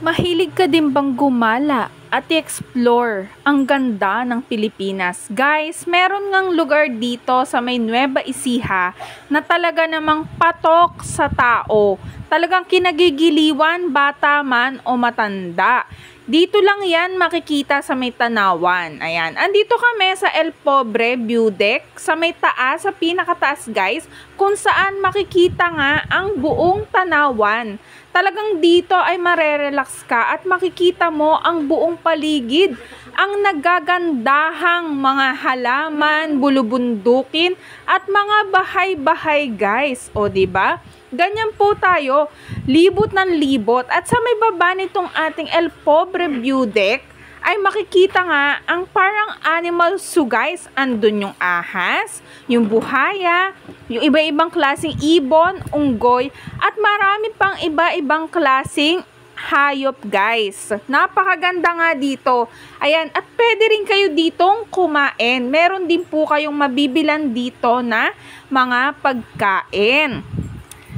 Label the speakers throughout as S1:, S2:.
S1: Mahilig ka din bang gumala at i-explore ang ganda ng Pilipinas? Guys, meron ngang lugar dito sa may Nueva Ecija na talaga namang patok sa tao. Talagang kinagigiliwan, bata man o matanda. Dito lang yan makikita sa may Tanawan. Ayan, andito kami sa El Pobre View Deck, sa may taas, sa pinakataas guys, kung saan makikita nga ang buong Tanawan. Talagang dito ay marerelax ka at makikita mo ang buong paligid, ang nagagandahang mga halaman, bulubundukin at mga bahay-bahay guys. O diba? Ganyan po tayo, libot ng libot. At sa may baba nitong ating El Pobre View Deck ay makikita nga ang parang animal zoo guys. Andun yung ahas, yung buhaya, yung iba-ibang klaseng ibon, unggoy, at marami pang iba-ibang klaseng hayop guys. Napakaganda nga dito. Ayan, at pwede rin kayo ditong kumain. Meron din po kayong mabibilan dito na mga pagkain.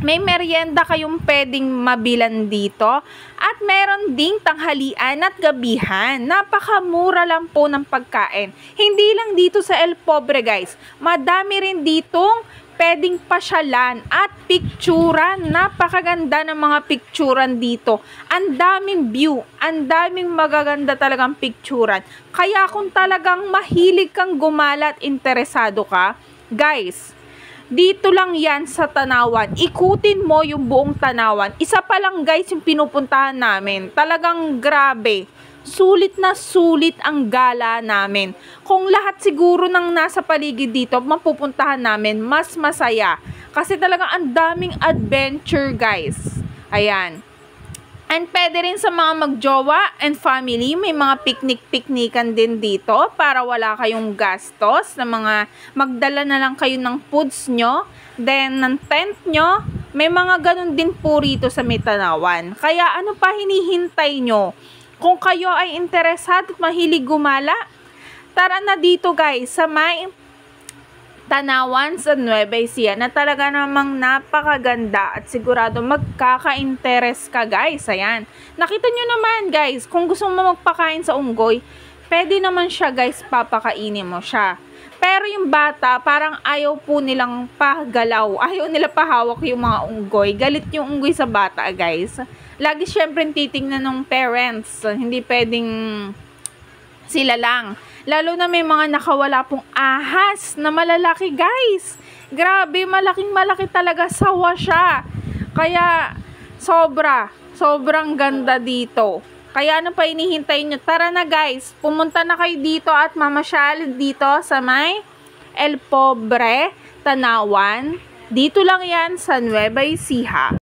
S1: May merienda kayong pwedeng mabilan dito at meron ding tanghalian at gabihan. Napakamura lang po ng pagkain. Hindi lang dito sa El Pobre guys. Madami rin ditong pwedeng pasyalan at picturan. Napakaganda ng mga picturan dito. Ang daming view, ang daming magaganda talagang picturan. Kaya kung talagang mahilig kang gumala at interesado ka, guys, dito lang yan sa Tanawan. Ikutin mo yung buong Tanawan. Isa pa lang guys yung pinupuntahan namin. Talagang grabe. Sulit na sulit ang gala namin. Kung lahat siguro ng nasa paligid dito mapupuntahan namin, mas masaya. Kasi talagang ang daming adventure guys. Ayan. And pwede rin sa mga magjowa and family, may mga picnic-picnican din dito para wala kayong gastos na mga magdala na lang kayo ng foods nyo, then ng tent nyo, may mga ganun din po rito sa may Tanawan. Kaya ano pa hinihintay nyo? Kung kayo ay interesado at mahilig gumala, tara na dito guys sa may Tanawan sa Nueva Ecija na talaga namang napakaganda at sigurado magkaka-interest ka guys. Ayan. Nakita nyo naman guys, kung gusto mo magpakain sa unggoy, pwede naman siya guys, papakainin mo siya. Pero yung bata, parang ayaw po nilang pagalaw. Ayaw nila pahawak yung mga unggoy. Galit yung unggoy sa bata guys. Lagi syempre titingnan ng parents. Hindi pwedeng sila lang. Lalo na may mga nakawala pong ahas na malalaki guys. Grabe, malaking-malaki talaga, sawa siya. Kaya sobrang ganda dito. Kaya ano pa hinihintay nyo? Tara na guys, pumunta na kayo dito at mamasyal dito sa may El Pobre, Tanawan. Dito lang yan sa Nueva Ecija.